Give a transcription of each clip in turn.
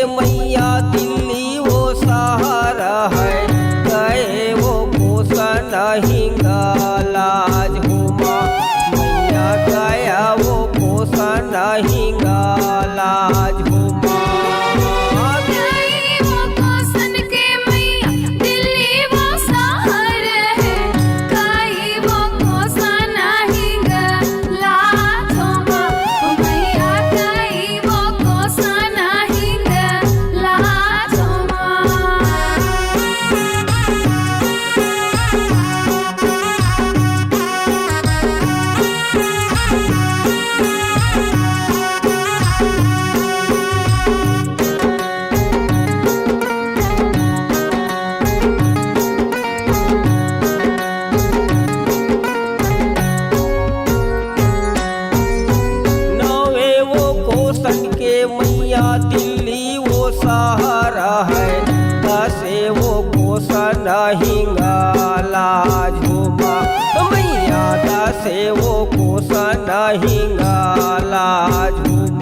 मैया दिल्ली वो शहर है, गए वो कोसन हिंगलाज हुमा मैया गया वो कोसन हिंगलाज हुमा। मैया दिल्ली वो शहर है, दसे वो कोसन हिंगलाज हुमा मैया दसे वो कोसन हिंगलाज हुमा।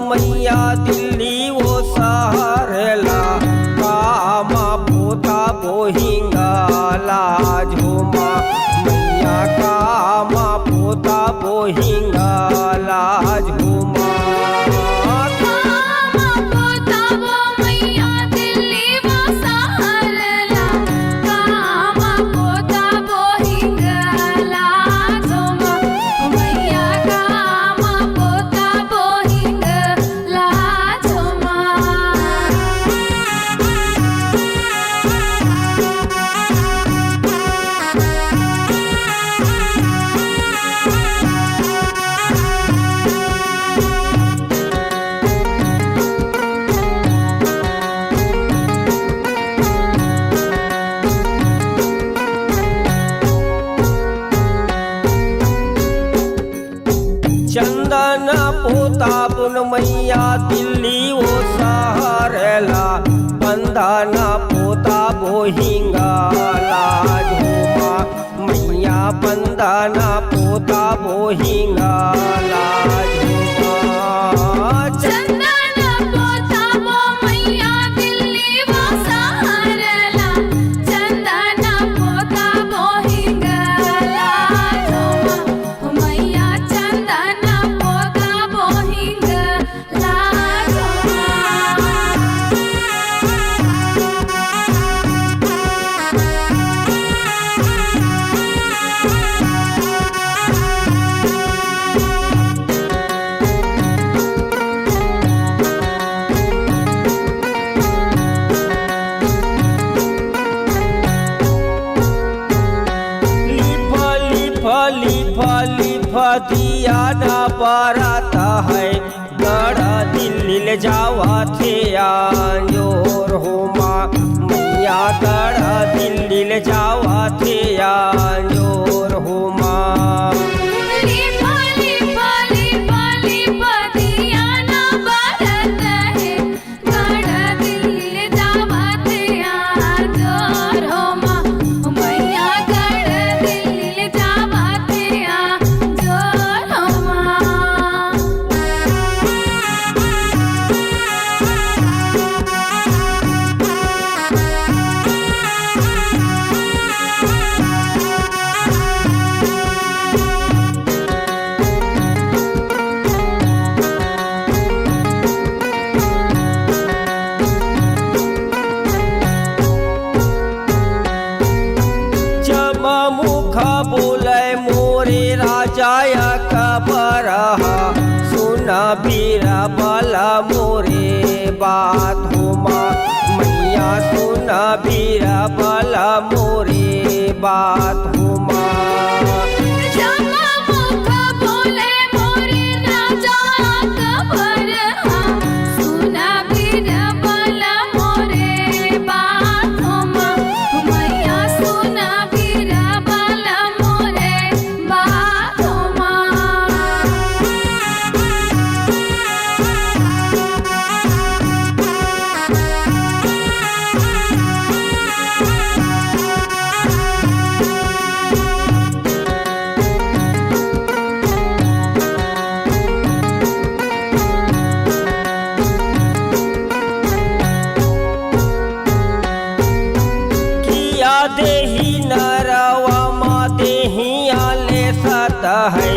मैया दिल्ली वो शहर ला कामा पोता वो हिंगलाज हुमा मैया कामा पोता वो हिंगलाज हुमा। चंदन पोता बुन मैया दिल्ली वो शहर ला बंधन पोता वो हिंगलाज हुमा मैया बंधन पोता वो हिंगलाज हुमा। फली फदिया न बरत है, गढ़ दिल्ली जावा थे आंजोर हुमा मैया गढ़ दिल्ली जावा थे आंजोर हुमा। बोले मोरे राजाया कबर सुना बीरा बाला मोरे बात हुमा। सुना बीरा बला मोरे बात हुमा देही नरवा मा देही आले सत है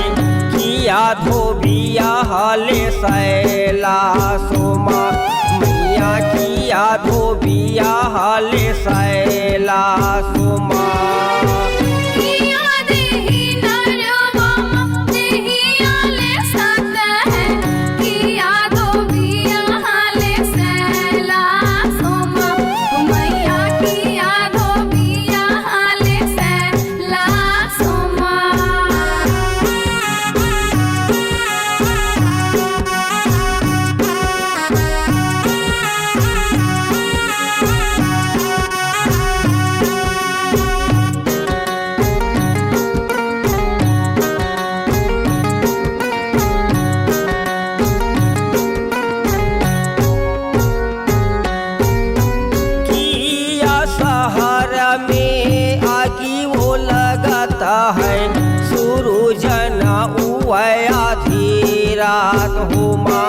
किया धोबिया हाले सैला सोमा मैया किया धोबिया हाले सैला सोमा है सूरज न उवया धीरात हुमा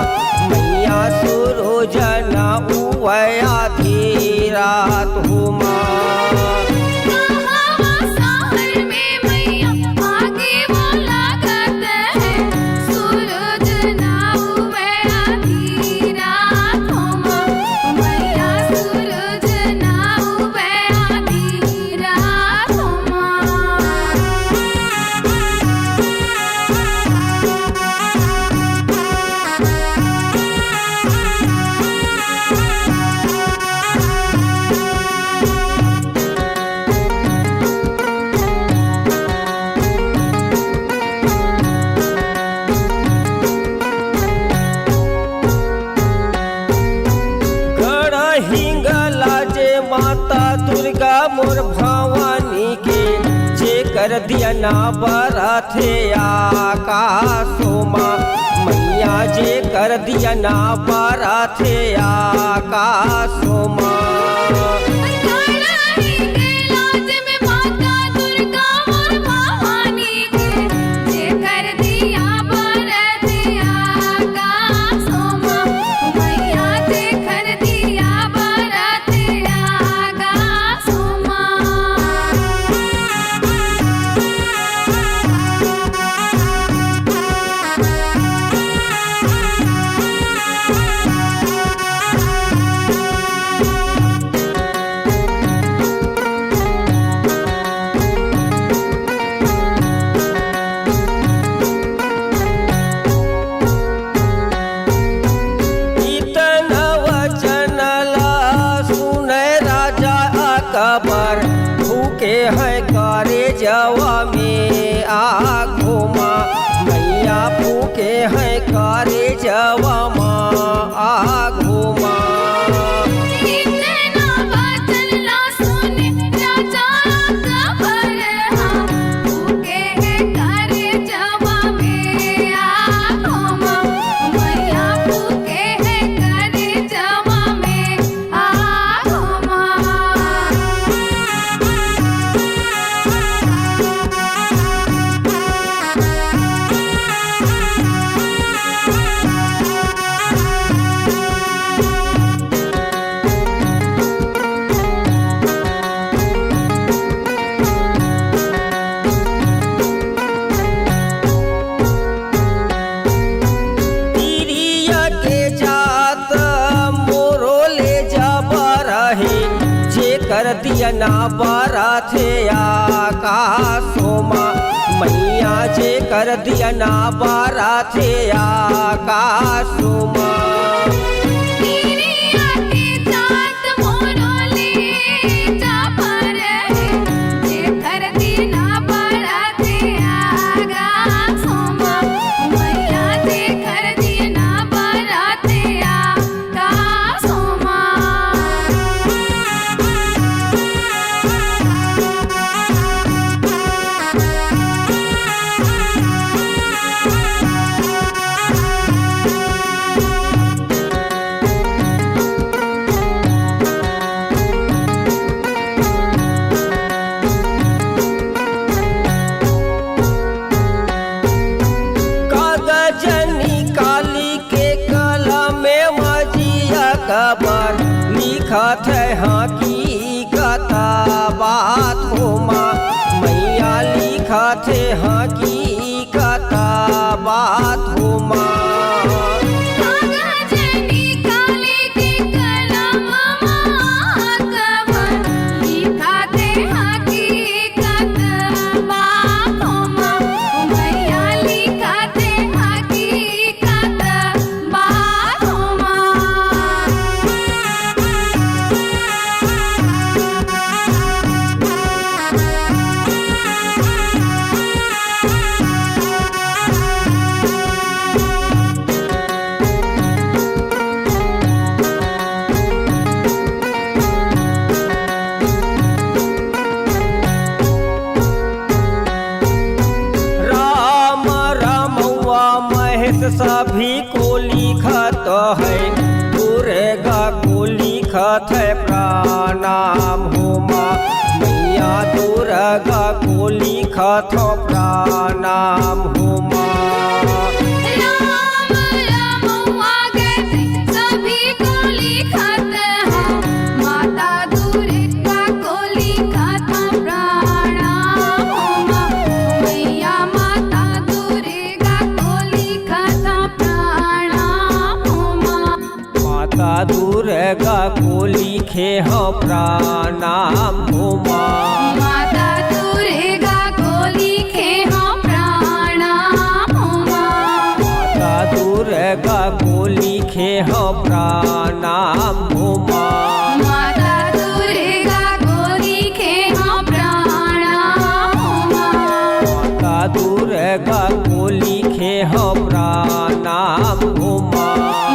मैया सूरज न उवया धीरात हुमा माता दुर्गा मोर भवानी के जे कर दिया ना बरथे आकाशोमा मैया जे कर दिया ना बरथे आकाशोमा कबर भूखे हैं करे जवा में आघोमा मैया भूखे हैं करे जवा माँ आघोमा कर दिया ना बरथे आकाशोमा मैया जे कर दिया ना बरथे आकाशोमा गिरिया के जात मोरो ले लिखत है हकीकत बात हो माँ, मैया लिखत है हकीकत बात हो माँ। सभी को लिखत है, दुर्गा को लिखत है प्रणाम हो माँ, मैया दुर्गा को लिखत हो प्रणाम हो माँ। दुर्गा को लिखे हो प्रणाम हो माँ, माता दुर्गा को लिखे हो प्रणाम हो माँ, माता दुर्गा को लिखे हो प्रणाम हो माँ, माता दुर्गा को लिखे हो प्रणाम हो माँ, माता दुर्गा को लिखे हो प्रणाम हो माँ।